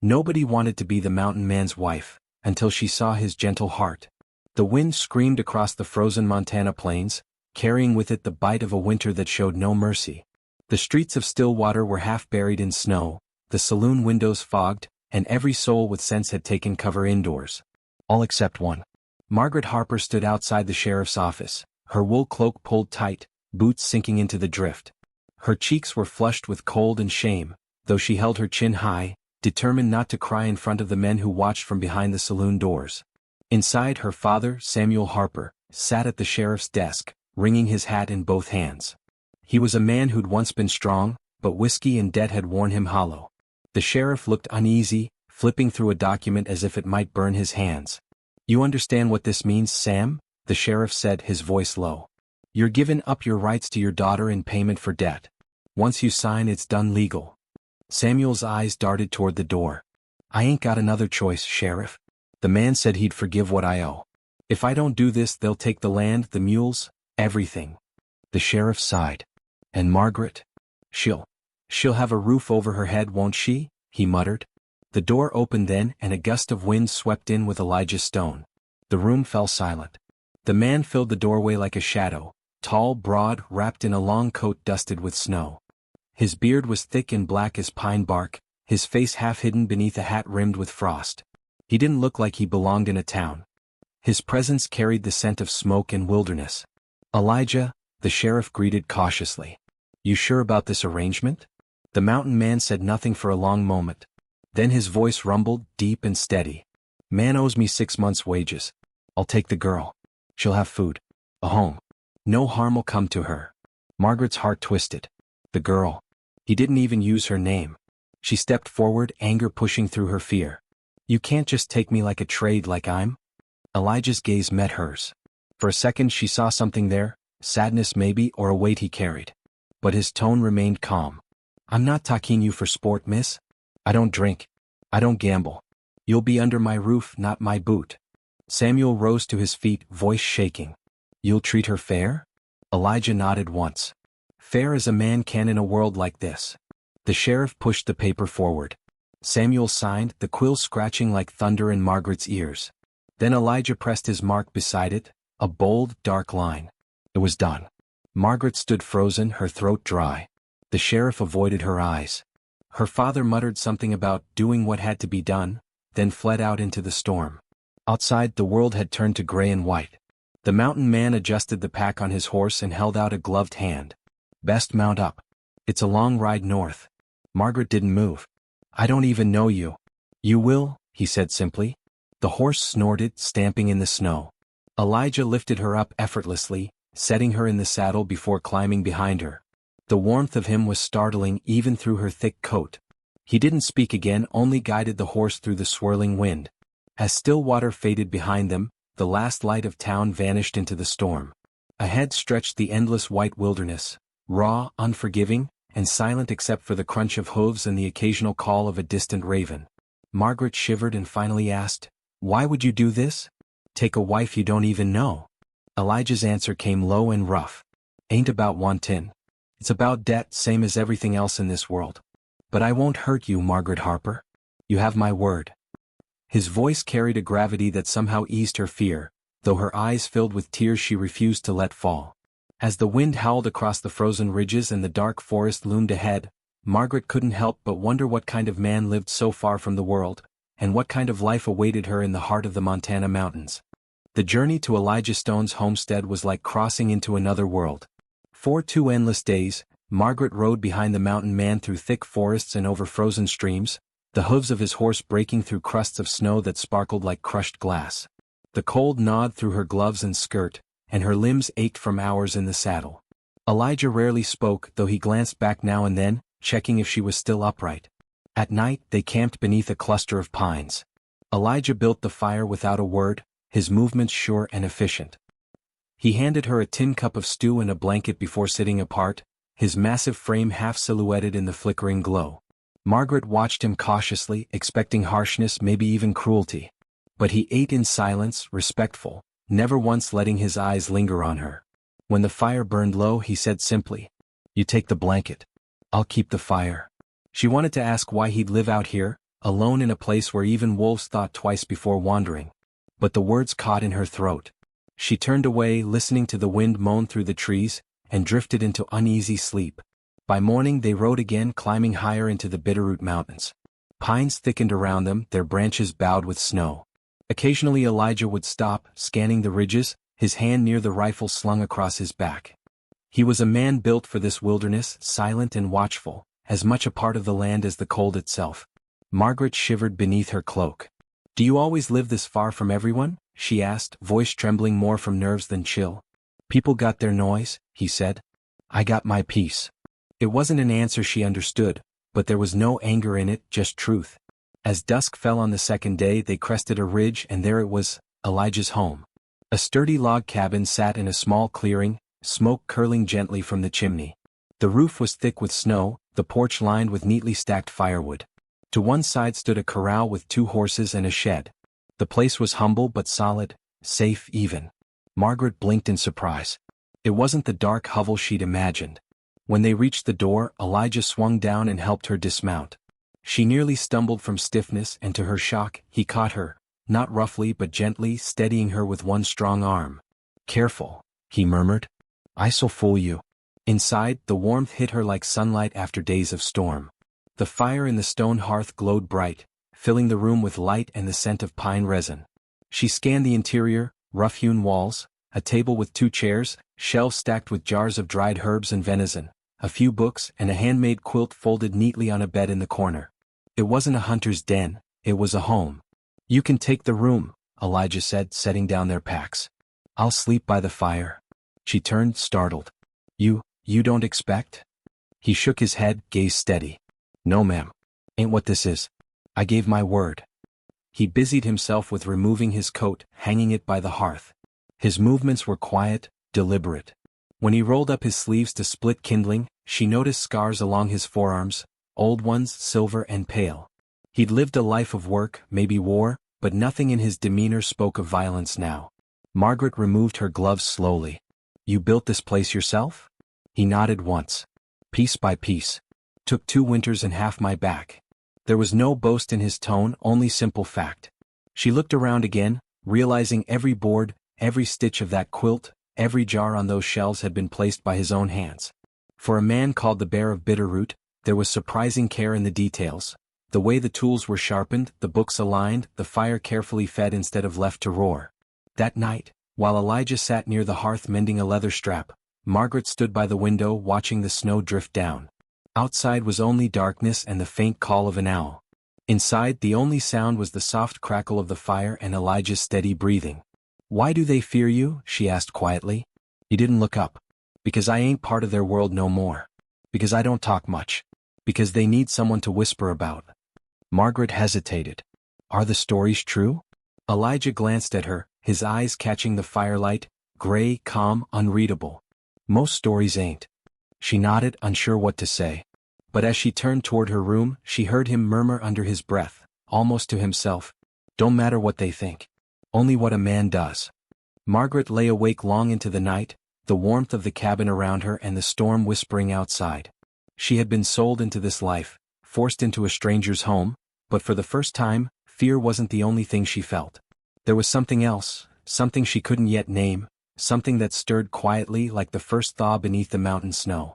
Nobody wanted to be the mountain man's wife, until she saw his gentle heart. The wind screamed across the frozen Montana plains, carrying with it the bite of a winter that showed no mercy. The streets of Stillwater were half buried in snow, the saloon windows fogged, and every soul with sense had taken cover indoors. All except one. Margaret Harper stood outside the sheriff's office, her wool cloak pulled tight, boots sinking into the drift. Her cheeks were flushed with cold and shame, though she held her chin high, determined not to cry in front of the men who watched from behind the saloon doors. Inside, her father, Samuel Harper, sat at the sheriff's desk, wringing his hat in both hands. He was a man who'd once been strong, but whiskey and debt had worn him hollow. The sheriff looked uneasy, flipping through a document as if it might burn his hands. "You understand what this means, Sam?" the sheriff said, his voice low. "You're giving up your rights to your daughter in payment for debt. Once you sign, it's done legal." Samuel's eyes darted toward the door. "I ain't got another choice, Sheriff. The man said he'd forgive what I owe. If I don't do this, they'll take the land, the mules, everything." The sheriff sighed. "And Margaret? She'll have a roof over her head, won't she?" he muttered. The door opened then, and a gust of wind swept in with Elijah Stone. The room fell silent. The man filled the doorway like a shadow, tall, broad, wrapped in a long coat dusted with snow. His beard was thick and black as pine bark, his face half hidden beneath a hat rimmed with frost. He didn't look like he belonged in a town. His presence carried the scent of smoke and wilderness. "Elijah," the sheriff greeted cautiously. "You sure about this arrangement?" The mountain man said nothing for a long moment. Then his voice rumbled, deep and steady. "Man owes me 6 months' wages. I'll take the girl. She'll have food. A home. No harm will come to her." Margaret's heart twisted. The girl. He didn't even use her name. She stepped forward, anger pushing through her fear. "You can't just take me like a trade, like I'm." Elijah's gaze met hers. For a second she saw something there, sadness maybe, or a weight he carried. But his tone remained calm. "I'm not taking you for sport, miss. I don't drink. I don't gamble. You'll be under my roof, not my boot." Samuel rose to his feet, voice shaking. "You'll treat her fair?" Elijah nodded once. "Fair as a man can in a world like this." The sheriff pushed the paper forward. Samuel signed, the quill scratching like thunder in Margaret's ears. Then Elijah pressed his mark beside it, a bold, dark line. It was done. Margaret stood frozen, her throat dry. The sheriff avoided her eyes. Her father muttered something about doing what had to be done, then fled out into the storm. Outside, the world had turned to gray and white. The mountain man adjusted the pack on his horse and held out a gloved hand. "Best mount up. It's a long ride north." Margaret didn't move. "I don't even know you." "You will," he said simply. The horse snorted, stamping in the snow. Elijah lifted her up effortlessly, setting her in the saddle before climbing behind her. The warmth of him was startling even through her thick coat. He didn't speak again, only guided the horse through the swirling wind. As Stillwater faded behind them, the last light of town vanished into the storm. Ahead stretched the endless white wilderness, raw, unforgiving, and silent except for the crunch of hooves and the occasional call of a distant raven. Margaret shivered and finally asked, "Why would you do this? Take a wife you don't even know?" Elijah's answer came low and rough. "Ain't about wantin'. It's about debt, same as everything else in this world. But I won't hurt you, Margaret Harper. You have my word." His voice carried a gravity that somehow eased her fear, though her eyes filled with tears she refused to let fall. As the wind howled across the frozen ridges and the dark forest loomed ahead, Margaret couldn't help but wonder what kind of man lived so far from the world, and what kind of life awaited her in the heart of the Montana mountains. The journey to Elijah Stone's homestead was like crossing into another world. For 2 endless days, Margaret rode behind the mountain man through thick forests and over frozen streams, the hooves of his horse breaking through crusts of snow that sparkled like crushed glass. The cold gnawed through her gloves and skirt, and her limbs ached from hours in the saddle. Elijah rarely spoke, though he glanced back now and then, checking if she was still upright. At night, they camped beneath a cluster of pines. Elijah built the fire without a word, his movements sure and efficient. He handed her a tin cup of stew and a blanket before sitting apart, his massive frame half silhouetted in the flickering glow. Margaret watched him cautiously, expecting harshness, maybe even cruelty. But he ate in silence, respectful, never once letting his eyes linger on her. When the fire burned low, he said simply, "You take the blanket. I'll keep the fire." She wanted to ask why he'd live out here, alone in a place where even wolves thought twice before wandering. But the words caught in her throat. She turned away, listening to the wind moan through the trees, and drifted into uneasy sleep. By morning they rode again, climbing higher into the Bitterroot Mountains. Pines thickened around them, their branches bowed with snow. Occasionally Elijah would stop, scanning the ridges, his hand near the rifle slung across his back. He was a man built for this wilderness, silent and watchful, as much a part of the land as the cold itself. Margaret shivered beneath her cloak. "Do you always live this far from everyone?" she asked, voice trembling more from nerves than chill. "People got their noise," he said. "I got my peace." It wasn't an answer she understood, but there was no anger in it, just truth. As dusk fell on the second day they crested a ridge, and there it was, Elijah's home. A sturdy log cabin sat in a small clearing, smoke curling gently from the chimney. The roof was thick with snow, the porch lined with neatly stacked firewood. To one side stood a corral with 2 horses and a shed. The place was humble but solid, safe even. Margaret blinked in surprise. It wasn't the dark hovel she'd imagined. When they reached the door, Elijah swung down and helped her dismount. She nearly stumbled from stiffness, and to her shock, he caught her, not roughly but gently, steadying her with one strong arm. "Careful," he murmured. "Ice'll fool you." Inside, the warmth hit her like sunlight after days of storm. The fire in the stone hearth glowed bright, filling the room with light and the scent of pine resin. She scanned the interior, rough-hewn walls, a table with 2 chairs, shelves stacked with jars of dried herbs and venison, a few books, and a handmade quilt folded neatly on a bed in the corner. It wasn't a hunter's den, it was a home. "You can take the room," Elijah said, setting down their packs. "I'll sleep by the fire." She turned, startled. You don't expect?" He shook his head, gaze steady. "No, ma'am. Ain't what this is. I gave my word." He busied himself with removing his coat, hanging it by the hearth. His movements were quiet, deliberate. When he rolled up his sleeves to split kindling, she noticed scars along his forearms, old ones, silver and pale. He'd lived a life of work, maybe war, but nothing in his demeanor spoke of violence now. Margaret removed her gloves slowly. "You built this place yourself?" He nodded once. "Piece by piece. Took 2 winters and half my back." There was no boast in his tone, only simple fact. She looked around again, realizing every board, every stitch of that quilt, every jar on those shelves had been placed by his own hands. For a man called the Bear of Bitterroot, there was surprising care in the details. The way the tools were sharpened, the books aligned, the fire carefully fed instead of left to roar. That night, while Elijah sat near the hearth mending a leather strap, Margaret stood by the window watching the snow drift down. Outside was only darkness and the faint call of an owl. Inside, the only sound was the soft crackle of the fire and Elijah's steady breathing. "Why do they fear you?" she asked quietly. He didn't look up. "Because I ain't part of their world no more. Because I don't talk much. Because they need someone to whisper about." Margaret hesitated. "Are the stories true?" Elijah glanced at her, his eyes catching the firelight, gray, calm, unreadable. "Most stories ain't." She nodded, unsure what to say. But as she turned toward her room, she heard him murmur under his breath, almost to himself, "Don't matter what they think. Only what a man does." Margaret lay awake long into the night, the warmth of the cabin around her and the storm whispering outside. She had been sold into this life, forced into a stranger's home, but for the first time, fear wasn't the only thing she felt. There was something else, something she couldn't yet name, something that stirred quietly like the first thaw beneath the mountain snow.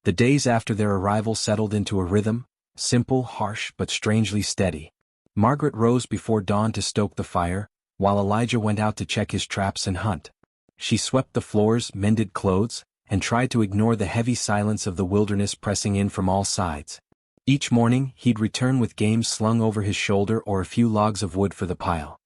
The days after their arrival settled into a rhythm, simple, harsh, but strangely steady. Margaret rose before dawn to stoke the fire, while Elijah went out to check his traps and hunt. She swept the floors, mended clothes, and tried to ignore the heavy silence of the wilderness pressing in from all sides. Each morning, he'd return with game slung over his shoulder or a few logs of wood for the pile.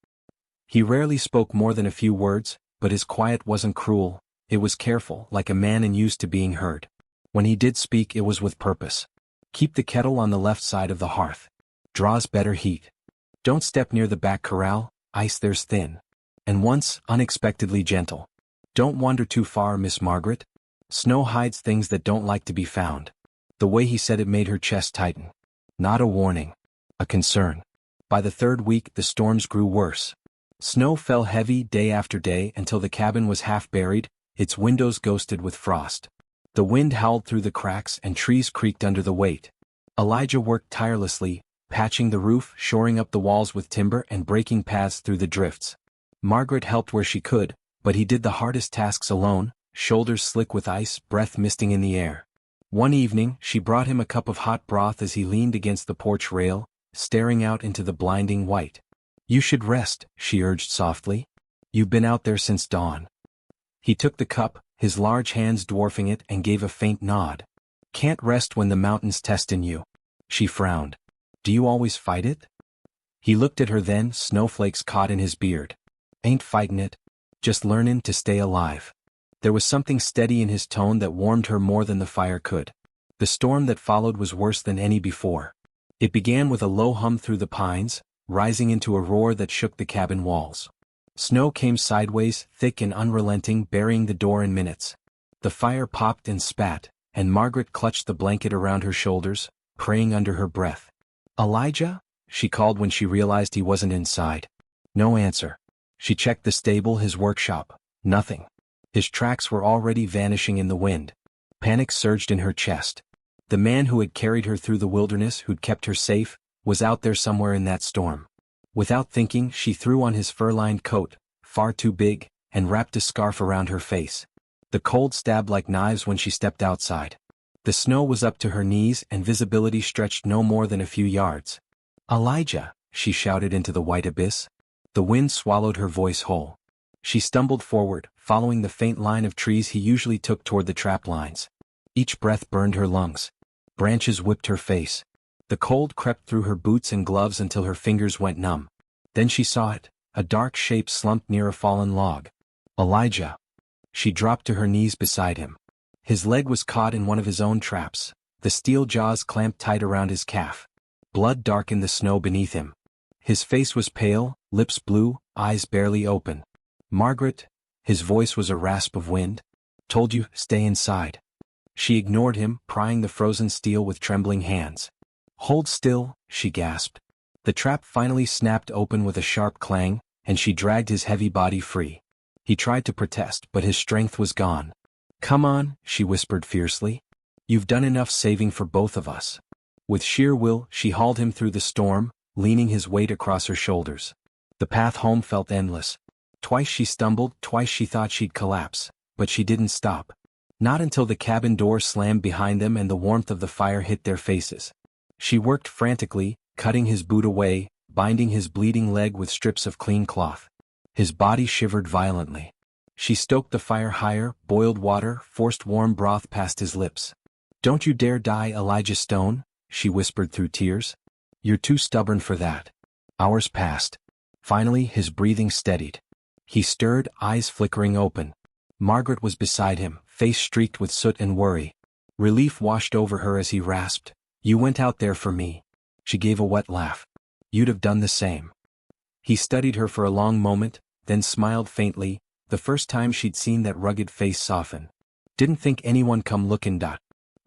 He rarely spoke more than a few words, but his quiet wasn't cruel, it was careful, like a man and used to being heard. When he did speak, it was with purpose. "Keep the kettle on the left side of the hearth. Draws better heat. Don't step near the back corral, ice there's thin." And once, unexpectedly gentle. "Don't wander too far, Miss Margaret. Snow hides things that don't like to be found." The way he said it made her chest tighten. Not a warning. A concern. By the 3rd week, the storms grew worse. Snow fell heavy day after day until the cabin was half buried, its windows ghosted with frost. The wind howled through the cracks and trees creaked under the weight. Elijah worked tirelessly, patching the roof, shoring up the walls with timber and breaking paths through the drifts. Margaret helped where she could, but he did the hardest tasks alone, shoulders slick with ice, breath misting in the air. One evening, she brought him a cup of hot broth as he leaned against the porch rail, staring out into the blinding white. "You should rest," she urged softly. "You've been out there since dawn." He took the cup, his large hands dwarfing it, and gave a faint nod. "Can't rest when the mountain's testin' you." She frowned. "Do you always fight it?" He looked at her then, snowflakes caught in his beard. "Ain't fightin' it. Just learnin' to stay alive." There was something steady in his tone that warmed her more than the fire could. The storm that followed was worse than any before. It began with a low hum through the pines, rising into a roar that shook the cabin walls. Snow came sideways, thick and unrelenting, burying the door in minutes. The fire popped and spat, and Margaret clutched the blanket around her shoulders, praying under her breath. "Elijah?" she called when she realized he wasn't inside. No answer. She checked the stable, his workshop. Nothing. His tracks were already vanishing in the wind. Panic surged in her chest. The man who had carried her through the wilderness, who'd kept her safe, was out there somewhere in that storm. Without thinking, she threw on his fur-lined coat, far too big, and wrapped a scarf around her face. The cold stabbed like knives when she stepped outside. The snow was up to her knees and visibility stretched no more than a few yards. "Elijah," she shouted into the white abyss. The wind swallowed her voice whole. She stumbled forward, following the faint line of trees he usually took toward the trap lines. Each breath burned her lungs. Branches whipped her face. The cold crept through her boots and gloves until her fingers went numb. Then she saw it, a dark shape slumped near a fallen log. "Elijah." She dropped to her knees beside him. His leg was caught in one of his own traps, the steel jaws clamped tight around his calf. Blood darkened the snow beneath him. His face was pale, lips blue, eyes barely open. "Margaret," his voice was a rasp of wind. "Told you, stay inside." She ignored him, prying the frozen steel with trembling hands. "Hold still," she gasped. The trap finally snapped open with a sharp clang, and she dragged his heavy body free. He tried to protest, but his strength was gone. "Come on," she whispered fiercely. "You've done enough saving for both of us." With sheer will, she hauled him through the storm, leaning his weight across her shoulders. The path home felt endless. Twice she stumbled, twice she thought she'd collapse, but she didn't stop. Not until the cabin door slammed behind them and the warmth of the fire hit their faces. She worked frantically, cutting his boot away, binding his bleeding leg with strips of clean cloth. His body shivered violently. She stoked the fire higher, boiled water, forced warm broth past his lips. "Don't you dare die, Elijah Stone," she whispered through tears. "You're too stubborn for that." Hours passed. Finally, his breathing steadied. He stirred, eyes flickering open. Margaret was beside him, face streaked with soot and worry. Relief washed over her as he rasped, "You went out there for me." She gave a wet laugh. "You'd have done the same." He studied her for a long moment, then smiled faintly, the first time she'd seen that rugged face soften. "Didn't think anyone come looking.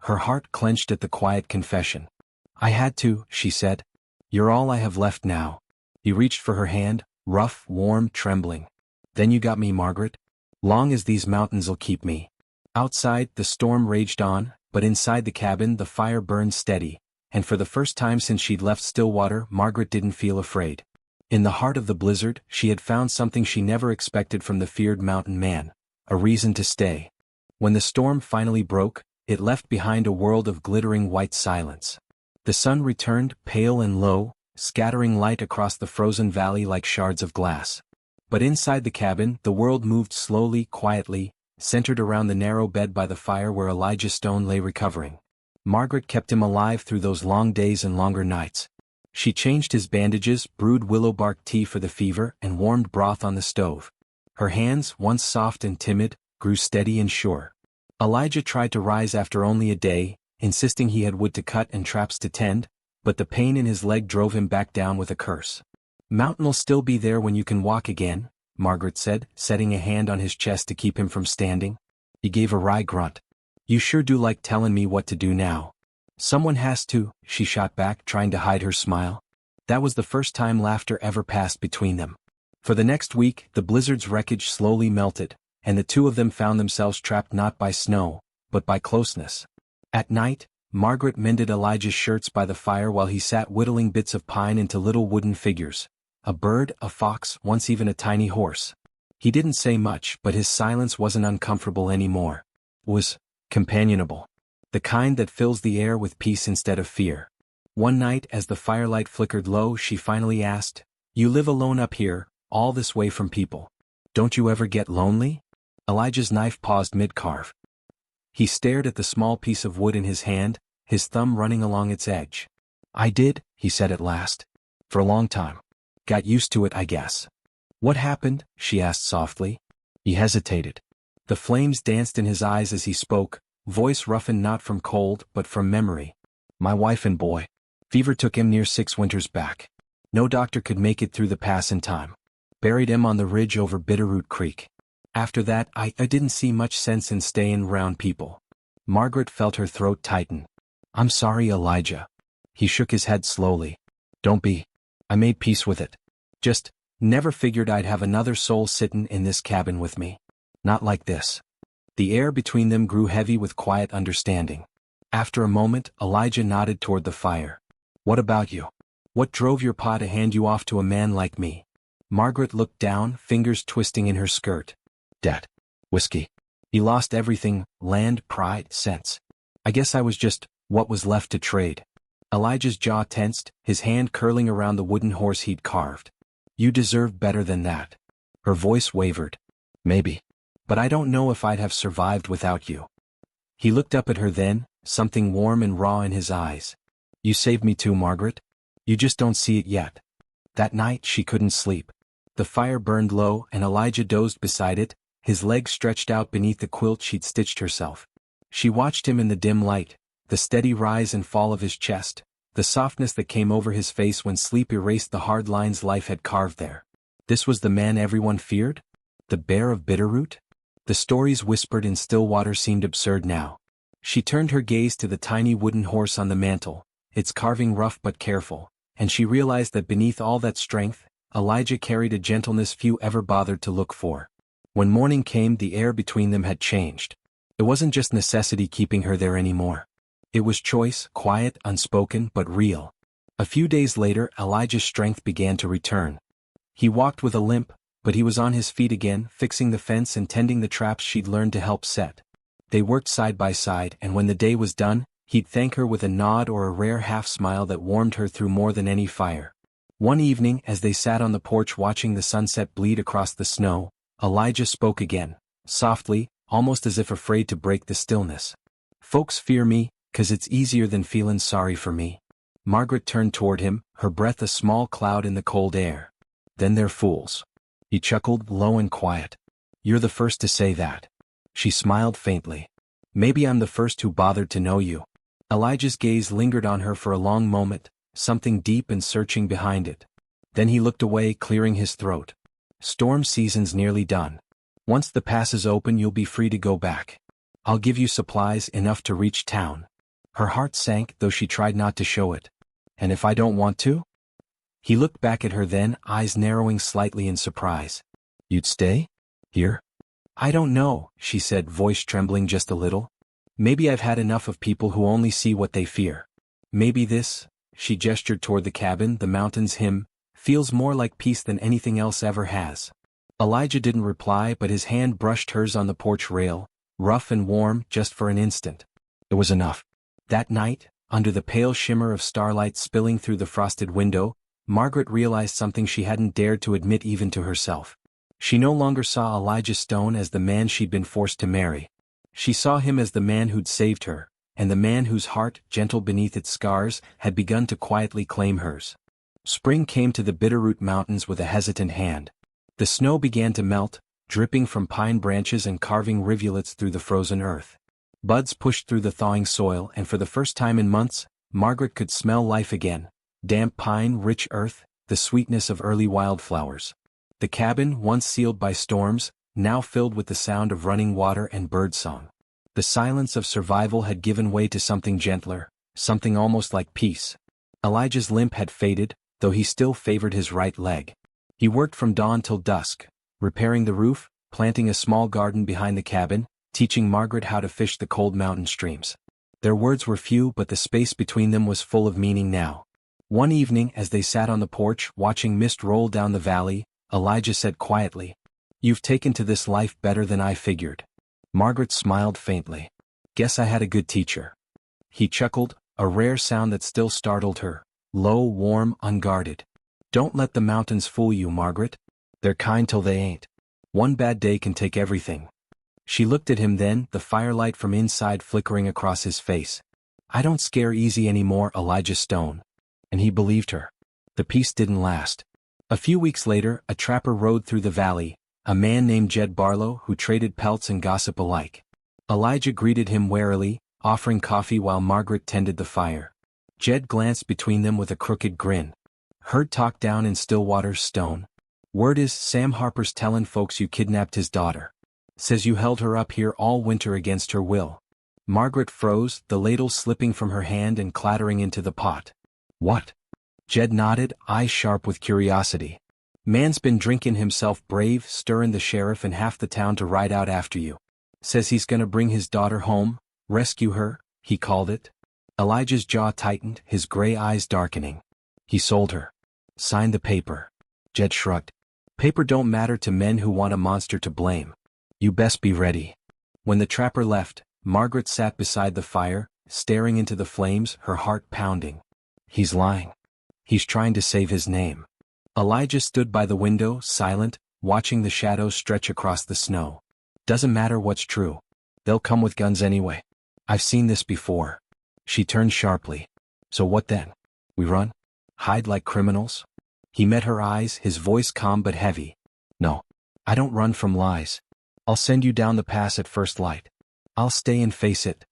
Her heart clenched at the quiet confession. "I had to," she said. "You're all I have left now." He reached for her hand, rough, warm, trembling. "Then you got me, Margaret. Long as these mountains'll keep me." Outside, the storm raged on, but inside the cabin the fire burned steady, and for the first time since she'd left Stillwater, Margaret didn't feel afraid. In the heart of the blizzard, she had found something she never expected from the feared mountain man, a reason to stay. When the storm finally broke, it left behind a world of glittering white silence. The sun returned, pale and low, scattering light across the frozen valley like shards of glass. But inside the cabin, the world moved slowly, quietly, centered around the narrow bed by the fire where Elijah Stone lay recovering. Margaret kept him alive through those long days and longer nights. She changed his bandages, brewed willow bark tea for the fever, and warmed broth on the stove. Her hands, once soft and timid, grew steady and sure. Elijah tried to rise after only a day, insisting he had wood to cut and traps to tend, but the pain in his leg drove him back down with a curse. "Mountain'll still be there when you can walk again," Margaret said, setting a hand on his chest to keep him from standing. He gave a wry grunt. "You sure do like telling me what to do now." "Someone has to," she shot back, trying to hide her smile. That was the first time laughter ever passed between them. For the next week, the blizzard's wreckage slowly melted, and the two of them found themselves trapped not by snow, but by closeness. At night, Margaret mended Elijah's shirts by the fire while he sat whittling bits of pine into little wooden figures. A bird, a fox, once even a tiny horse. He didn't say much, but his silence wasn't uncomfortable anymore. It was companionable. The kind that fills the air with peace instead of fear. One night, as the firelight flickered low, she finally asked, "You live alone up here, all this way from people. Don't you ever get lonely?" Elijah's knife paused mid-carve. He stared at the small piece of wood in his hand, his thumb running along its edge. "I did," he said at last. "For a long time. Got used to it, I guess." "What happened?" she asked softly. He hesitated. The flames danced in his eyes as he spoke, voice roughened not from cold but from memory. "My wife and boy. Fever took him near 6 winters back. No doctor could make it through the pass in time. Buried him on the ridge over Bitterroot Creek. After that, I didn't see much sense in staying around people." Margaret felt her throat tighten. "I'm sorry, Elijah." He shook his head slowly. "Don't be. I made peace with it. Just never figured I'd have another soul sittin' in this cabin with me. Not like this." The air between them grew heavy with quiet understanding. After a moment, Elijah nodded toward the fire. "What about you? What drove your pa to hand you off to a man like me?" Margaret looked down, fingers twisting in her skirt. "Debt. Whiskey. He lost everything, land, pride, sense. I guess I was just what was left to trade." Elijah's jaw tensed, his hand curling around the wooden horse he'd carved. "You deserve better than that." Her voice wavered. "Maybe. But I don't know if I'd have survived without you." He looked up at her then, something warm and raw in his eyes. "You saved me too, Margaret. You just don't see it yet." That night she couldn't sleep. The fire burned low and Elijah dozed beside it, his legs stretched out beneath the quilt she'd stitched herself. She watched him in the dim light, the steady rise and fall of his chest, the softness that came over his face when sleep erased the hard lines life had carved there. This was the man everyone feared? The bear of Bitterroot? The stories whispered in Stillwater seemed absurd now. She turned her gaze to the tiny wooden horse on the mantel, its carving rough but careful, and she realized that beneath all that strength, Elijah carried a gentleness few ever bothered to look for. When morning came, the air between them had changed. It wasn't just necessity keeping her there anymore. It was choice, quiet, unspoken, but real. A few days later, Elijah's strength began to return. He walked with a limp, but he was on his feet again, fixing the fence and tending the traps she'd learned to help set. They worked side by side, and when the day was done, he'd thank her with a nod or a rare half-smile that warmed her through more than any fire. One evening, as they sat on the porch watching the sunset bleed across the snow, Elijah spoke again, softly, almost as if afraid to break the stillness. "Folks fear me, 'cause it's easier than feelin' sorry for me." Margaret turned toward him, her breath a small cloud in the cold air. "Then they're fools." He chuckled, low and quiet. "You're the first to say that." She smiled faintly. "Maybe I'm the first who bothered to know you." Elijah's gaze lingered on her for a long moment, something deep and searching behind it. Then he looked away, clearing his throat. "Storm season's nearly done. Once the pass is open you'll be free to go back. I'll give you supplies enough to reach town." Her heart sank, though she tried not to show it. "And if I don't want to?" He looked back at her then, eyes narrowing slightly in surprise. "You'd stay? Here?" "I don't know," she said, voice trembling just a little. "Maybe I've had enough of people who only see what they fear. Maybe this," she gestured toward the cabin, "the mountains hymn, feels more like peace than anything else ever has." Elijah didn't reply, but his hand brushed hers on the porch rail, rough and warm, just for an instant. It was enough. That night, under the pale shimmer of starlight spilling through the frosted window, Margaret realized something she hadn't dared to admit even to herself. She no longer saw Elijah Stone as the man she'd been forced to marry. She saw him as the man who'd saved her, and the man whose heart, gentle beneath its scars, had begun to quietly claim hers. Spring came to the Bitterroot Mountains with a hesitant hand. The snow began to melt, dripping from pine branches and carving rivulets through the frozen earth. Buds pushed through the thawing soil, and for the first time in months, Margaret could smell life again. Damp pine, rich earth, the sweetness of early wildflowers. The cabin, once sealed by storms, now filled with the sound of running water and birdsong. The silence of survival had given way to something gentler, something almost like peace. Elijah's limp had faded, though he still favored his right leg. He worked from dawn till dusk, repairing the roof, planting a small garden behind the cabin, teaching Margaret how to fish the cold mountain streams. Their words were few, but the space between them was full of meaning now. One evening, as they sat on the porch watching mist roll down the valley, Elijah said quietly, "You've taken to this life better than I figured." Margaret smiled faintly. "Guess I had a good teacher." He chuckled, a rare sound that still startled her, low, warm, unguarded. "Don't let the mountains fool you, Margaret. They're kind till they ain't. One bad day can take everything." She looked at him then, the firelight from inside flickering across his face. "I don't scare easy anymore, Elijah Stone." And he believed her. The peace didn't last. A few weeks later, a trapper rode through the valley, a man named Jed Barlow who traded pelts and gossip alike. Elijah greeted him warily, offering coffee while Margaret tended the fire. Jed glanced between them with a crooked grin. "Heard talk down in Stillwater, Stone. Word is Sam Harper's tellin' folks you kidnapped his daughter. Says you held her up here all winter against her will." Margaret froze, the ladle slipping from her hand and clattering into the pot. "What?" Jed nodded, eyes sharp with curiosity. "Man's been drinkin' himself brave, stirrin' the sheriff and half the town to ride out after you. Says he's gonna bring his daughter home, rescue her, he called it." Elijah's jaw tightened, his gray eyes darkening. "He sold her. Signed the paper." Jed shrugged. "Paper don't matter to men who want a monster to blame. You best be ready." When the trapper left, Margaret sat beside the fire, staring into the flames, her heart pounding. "He's lying. He's trying to save his name." Elijah stood by the window, silent, watching the shadows stretch across the snow. "Doesn't matter what's true. They'll come with guns anyway. I've seen this before." She turned sharply. "So what then? We run? Hide like criminals?" He met her eyes, his voice calm but heavy. "No. I don't run from lies. I'll send you down the pass at first light. I'll stay and face it."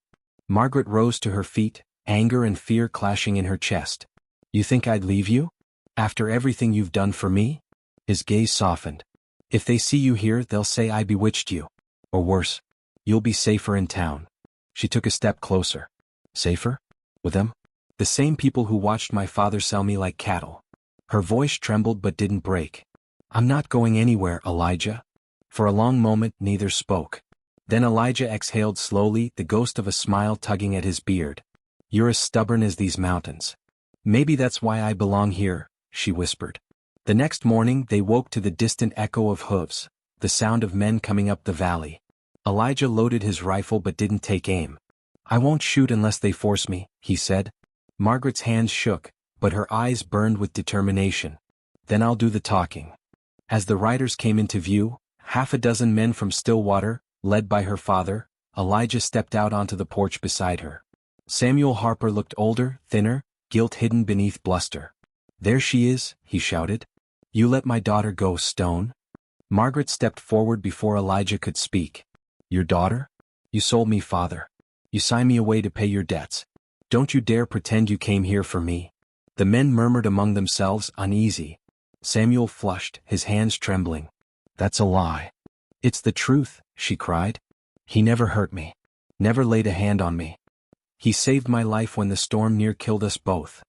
Margaret rose to her feet, anger and fear clashing in her chest. "You think I'd leave you? After everything you've done for me?" His gaze softened. "If they see you here, they'll say I bewitched you. Or worse, you'll be safer in town." She took a step closer. "Safer? With them? The same people who watched my father sell me like cattle." Her voice trembled but didn't break. "I'm not going anywhere, Elijah." For a long moment, neither spoke. Then Elijah exhaled slowly, the ghost of a smile tugging at his beard. "You're as stubborn as these mountains. Maybe that's why I belong here," she whispered. The next morning they woke to the distant echo of hooves, the sound of men coming up the valley. Elijah loaded his rifle but didn't take aim. "I won't shoot unless they force me," he said. Margaret's hands shook, but her eyes burned with determination. "Then I'll do the talking." As the riders came into view, half a dozen men from Stillwater, led by her father, Elijah stepped out onto the porch beside her. Samuel Harper looked older, thinner, guilt hidden beneath bluster. "There she is," he shouted. "You let my daughter go, Stone." Margaret stepped forward before Elijah could speak. "Your daughter? You sold me, father. You signed me away to pay your debts. Don't you dare pretend you came here for me." The men murmured among themselves, uneasy. Samuel flushed, his hands trembling. "That's a lie." "It's the truth," she cried. "He never hurt me. Never laid a hand on me. He saved my life when the storm near killed us both."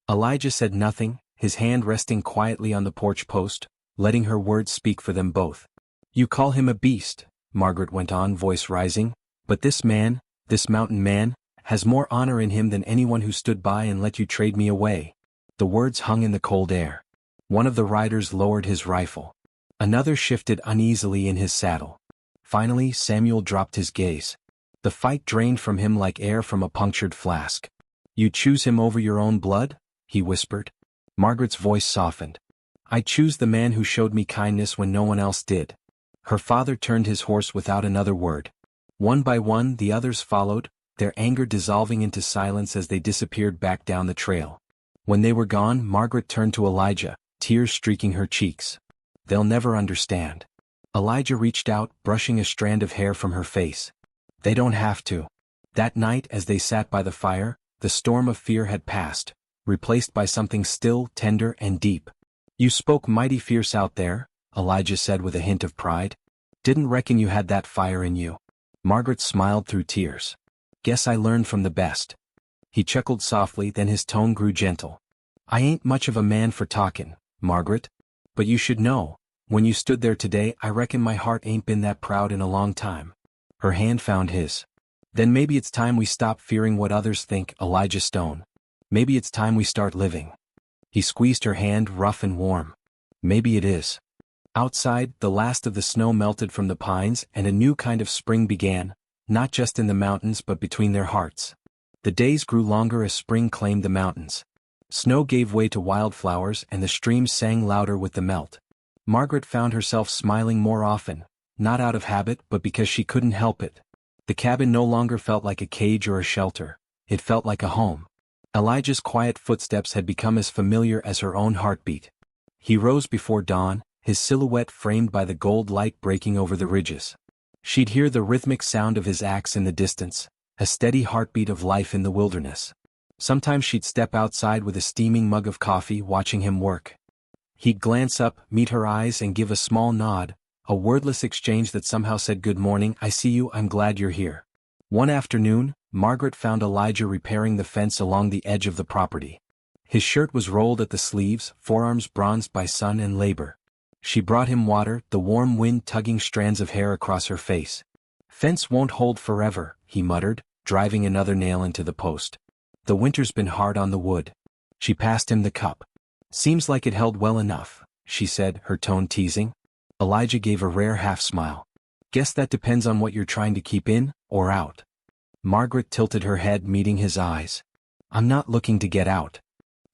Elijah said nothing, his hand resting quietly on the porch post, letting her words speak for them both. "You call him a beast," Margaret went on, voice rising, "but this man, this mountain man, has more honor in him than anyone who stood by and let you trade me away." The words hung in the cold air. One of the riders lowered his rifle. Another shifted uneasily in his saddle. Finally, Samuel dropped his gaze. The fight drained from him like air from a punctured flask. "You choose him over your own blood?" he whispered. Margaret's voice softened. "I choose the man who showed me kindness when no one else did." Her father turned his horse without another word. One by one the others followed, their anger dissolving into silence as they disappeared back down the trail. When they were gone, Margaret turned to Elijah, tears streaking her cheeks. "They'll never understand." Elijah reached out, brushing a strand of hair from her face. "They don't have to." That night, as they sat by the fire, the storm of fear had passed, replaced by something still, tender, and deep. "You spoke mighty fierce out there," Elijah said with a hint of pride. "Didn't reckon you had that fire in you." Margaret smiled through tears. "Guess I learned from the best." He chuckled softly, then his tone grew gentle. "I ain't much of a man for talkin', Margaret. But you should know, when you stood there today, I reckon my heart ain't been that proud in a long time." Her hand found his. Then maybe it's time we stop fearing what others think, Elijah Stone. Maybe it's time we start living. He squeezed her hand, rough and warm. Maybe it is. Outside, the last of the snow melted from the pines and a new kind of spring began, not just in the mountains but between their hearts. The days grew longer as spring claimed the mountains. Snow gave way to wildflowers and the streams sang louder with the melt. Margaret found herself smiling more often, not out of habit but because she couldn't help it. The cabin no longer felt like a cage or a shelter, it felt like a home. Elijah's quiet footsteps had become as familiar as her own heartbeat. He rose before dawn, his silhouette framed by the gold light breaking over the ridges. She'd hear the rhythmic sound of his axe in the distance, a steady heartbeat of life in the wilderness. Sometimes she'd step outside with a steaming mug of coffee watching him work. He'd glance up, meet her eyes and give a small nod, a wordless exchange that somehow said good morning, I see you, I'm glad you're here. One afternoon, Margaret found Elijah repairing the fence along the edge of the property. His shirt was rolled at the sleeves, forearms bronzed by sun and labor. She brought him water, the warm wind tugging strands of hair across her face. Fence won't hold forever, he muttered, driving another nail into the post. The winter's been hard on the wood. She passed him the cup. Seems like it held well enough, she said, her tone teasing. Elijah gave a rare half-smile. Guess that depends on what you're trying to keep in, or out. Margaret tilted her head, meeting his eyes. I'm not looking to get out.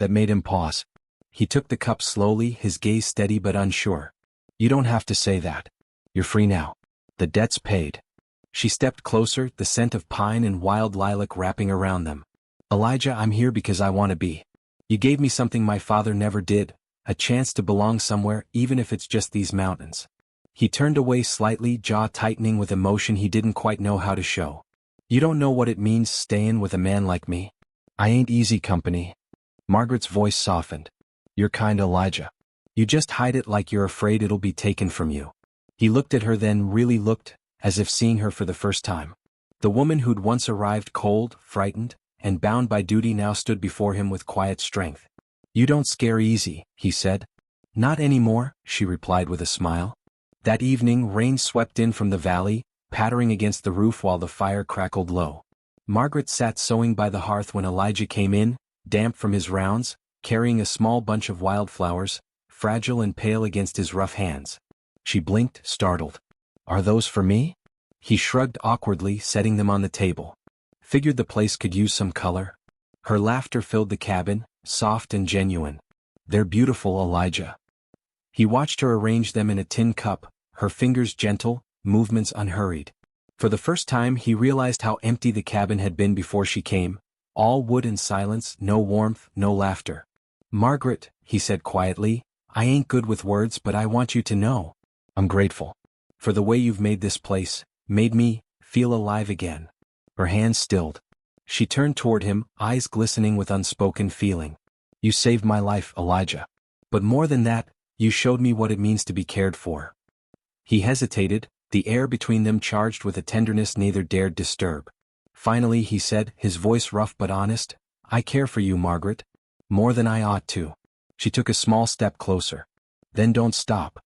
That made him pause. He took the cup slowly, his gaze steady but unsure. You don't have to say that. You're free now. The debt's paid. She stepped closer, the scent of pine and wild lilac wrapping around them. Elijah, I'm here because I want to be. You gave me something my father never did, a chance to belong somewhere, even if it's just these mountains. He turned away slightly, jaw tightening with emotion he didn't quite know how to show. You don't know what it means staying with a man like me. I ain't easy company. Margaret's voice softened. You're kind, Elijah. You just hide it like you're afraid it'll be taken from you. He looked at her, then really looked, as if seeing her for the first time. The woman who'd once arrived cold, frightened, and bound by duty now stood before him with quiet strength. You don't scare easy, he said. Not anymore, she replied with a smile. That evening, rain swept in from the valley, pattering against the roof while the fire crackled low. Margaret sat sewing by the hearth when Elijah came in, damp from his rounds, carrying a small bunch of wildflowers, fragile and pale against his rough hands. She blinked, startled. Are those for me? He shrugged awkwardly, setting them on the table. Figured the place could use some color. Her laughter filled the cabin, soft and genuine. They're beautiful, Elijah. He watched her arrange them in a tin cup, her fingers gentle, movements unhurried. For the first time he realized how empty the cabin had been before she came, all wood and silence, no warmth, no laughter. Margaret, he said quietly, I ain't good with words but I want you to know. I'm grateful. For the way you've made this place, made me, feel alive again. Her hands stilled. She turned toward him, eyes glistening with unspoken feeling. You saved my life, Elijah. But more than that, you showed me what it means to be cared for. He hesitated, the air between them charged with a tenderness neither dared disturb. Finally he said, his voice rough but honest, I care for you, Margaret. More than I ought to. She took a small step closer. Then don't stop.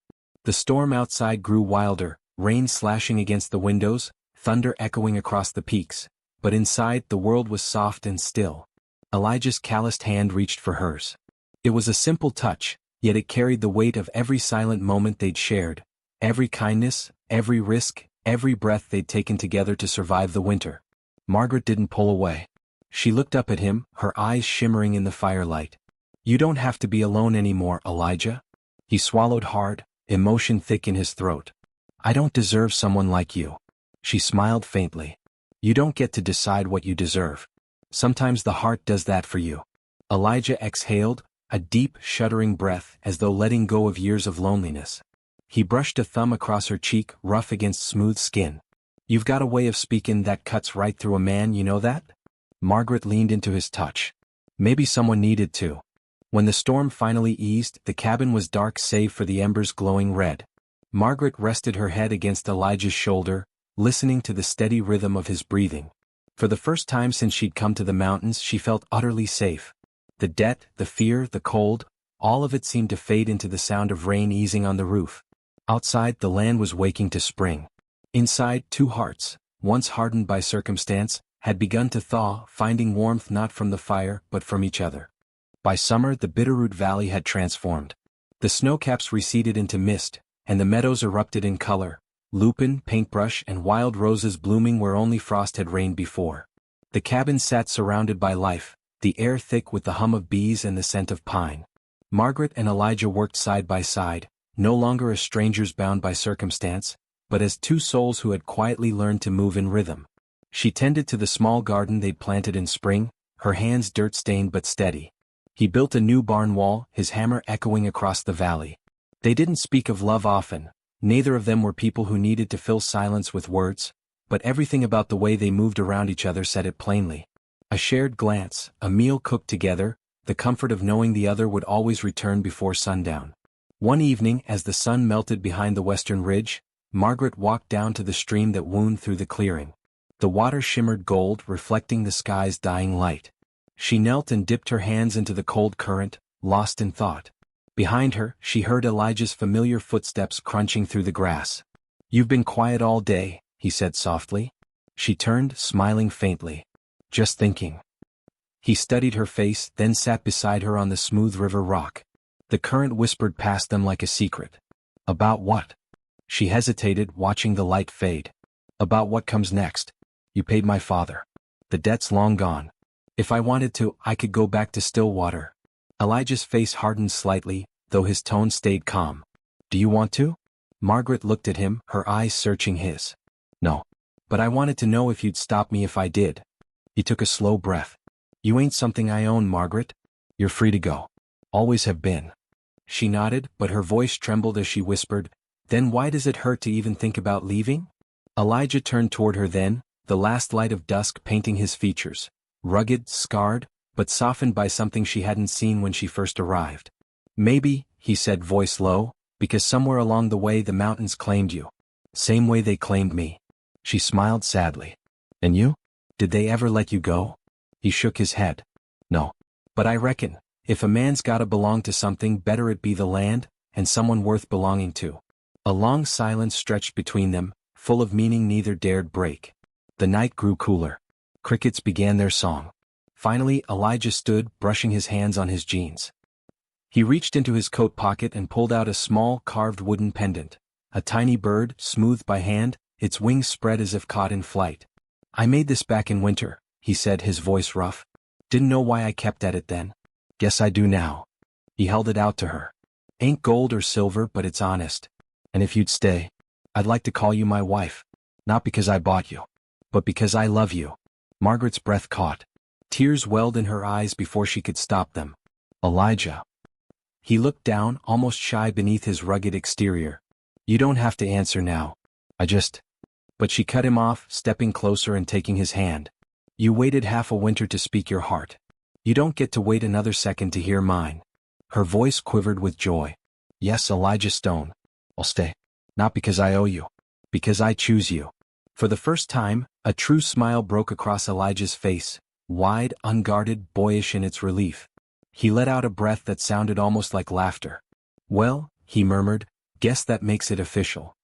The storm outside grew wilder, rain slashing against the windows, thunder echoing across the peaks. But inside, the world was soft and still. Elijah's calloused hand reached for hers. It was a simple touch, yet it carried the weight of every silent moment they'd shared, every kindness, every risk, every breath they'd taken together to survive the winter. Margaret didn't pull away. She looked up at him, her eyes shimmering in the firelight. You don't have to be alone anymore, Elijah. He swallowed hard, emotion thick in his throat. I don't deserve someone like you. She smiled faintly. You don't get to decide what you deserve. Sometimes the heart does that for you. Elijah exhaled, a deep, shuddering breath as though letting go of years of loneliness. He brushed a thumb across her cheek, rough against smooth skin. You've got a way of speaking that cuts right through a man, you know that? Margaret leaned into his touch. Maybe someone needed to. When the storm finally eased, the cabin was dark save for the embers glowing red. Margaret rested her head against Elijah's shoulder, listening to the steady rhythm of his breathing. For the first time since she'd come to the mountains, she felt utterly safe. The debt, the fear, the cold, all of it seemed to fade into the sound of rain easing on the roof. Outside, the land was waking to spring. Inside, two hearts, once hardened by circumstance, had begun to thaw, finding warmth not from the fire but from each other. By summer the Bitterroot Valley had transformed. The snowcaps receded into mist, and the meadows erupted in color, lupin, paintbrush, and wild roses blooming where only frost had reigned before. The cabin sat surrounded by life, the air thick with the hum of bees and the scent of pine. Margaret and Elijah worked side by side, no longer as strangers bound by circumstance, but as two souls who had quietly learned to move in rhythm. She tended to the small garden they'd planted in spring, her hands dirt-stained but steady. He built a new barn wall, his hammer echoing across the valley. They didn't speak of love often, neither of them were people who needed to fill silence with words, but everything about the way they moved around each other said it plainly. A shared glance, a meal cooked together, the comfort of knowing the other would always return before sundown. One evening, as the sun melted behind the western ridge, Margaret walked down to the stream that wound through the clearing. The water shimmered gold, reflecting the sky's dying light. She knelt and dipped her hands into the cold current, lost in thought. Behind her, she heard Elijah's familiar footsteps crunching through the grass. "You've been quiet all day," he said softly. She turned, smiling faintly. "Just thinking." He studied her face, then sat beside her on the smooth river rock. The current whispered past them like a secret. "About what?" She hesitated, watching the light fade. "About what comes next. You paid my father. The debt's long gone. If I wanted to, I could go back to Stillwater." Elijah's face hardened slightly, though his tone stayed calm. "Do you want to?" Margaret looked at him, her eyes searching his. "No. But I wanted to know if you'd stop me if I did." He took a slow breath. "You ain't something I own, Margaret. You're free to go. Always have been." She nodded, but her voice trembled as she whispered, "Then why does it hurt to even think about leaving?" Elijah turned toward her then, the last light of dusk painting his features. Rugged, scarred, but softened by something she hadn't seen when she first arrived. "Maybe," he said, voice low, "because somewhere along the way the mountains claimed you. Same way they claimed me." She smiled sadly. "And you? Did they ever let you go?" He shook his head. "No. But I reckon, if a man's gotta belong to something, better it be the land, and someone worth belonging to." A long silence stretched between them, full of meaning neither dared break. The night grew cooler. Crickets began their song. Finally, Elijah stood, brushing his hands on his jeans. He reached into his coat pocket and pulled out a small, carved wooden pendant. A tiny bird, smoothed by hand, its wings spread as if caught in flight. "I made this back in winter," he said, his voice rough. "Didn't know why I kept at it then. Guess I do now." He held it out to her. "Ain't gold or silver, but it's honest. And if you'd stay, I'd like to call you my wife. Not because I bought you, but because I love you." Margaret's breath caught. Tears welled in her eyes before she could stop them. "Elijah." He looked down, almost shy beneath his rugged exterior. "You don't have to answer now. I just—" But she cut him off, stepping closer and taking his hand. "You waited half a winter to speak your heart. You don't get to wait another second to hear mine." Her voice quivered with joy. "Yes, Elijah Stone. I'll stay. Not because I owe you. Because I choose you." For the first time, a true smile broke across Elijah's face, wide, unguarded, boyish in its relief. He let out a breath that sounded almost like laughter. "Well," he murmured, "guess that makes it official."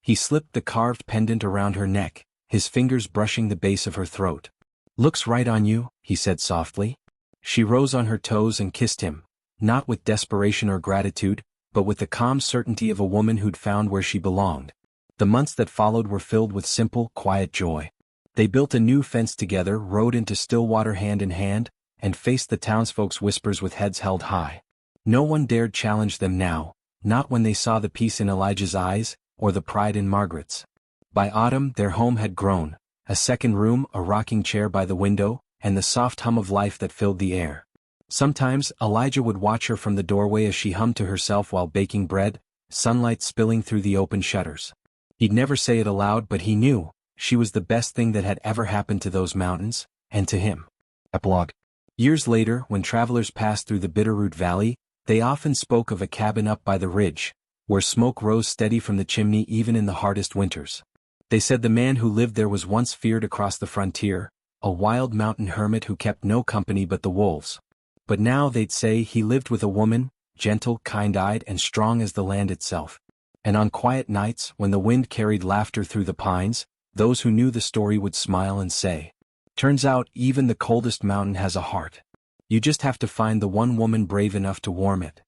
He slipped the carved pendant around her neck, his fingers brushing the base of her throat. "Looks right on you," he said softly. She rose on her toes and kissed him, not with desperation or gratitude, but with the calm certainty of a woman who'd found where she belonged. The months that followed were filled with simple, quiet joy. They built a new fence together, rode into Stillwater hand in hand, and faced the townsfolk's whispers with heads held high. No one dared challenge them now, not when they saw the peace in Elijah's eyes, or the pride in Margaret's. By autumn their home had grown, a second room, a rocking chair by the window, and the soft hum of life that filled the air. Sometimes Elijah would watch her from the doorway as she hummed to herself while baking bread, sunlight spilling through the open shutters. He'd never say it aloud, but he knew she was the best thing that had ever happened to those mountains, and to him. Epilogue. Years later, when travelers passed through the Bitterroot Valley, they often spoke of a cabin up by the ridge, where smoke rose steady from the chimney even in the hardest winters. They said the man who lived there was once feared across the frontier, a wild mountain hermit who kept no company but the wolves. But now they'd say he lived with a woman, gentle, kind-eyed, and strong as the land itself. And on quiet nights, when the wind carried laughter through the pines, Those who knew the story would smile and say, "Turns out even the coldest mountain has a heart. You just have to find the one woman brave enough to warm it."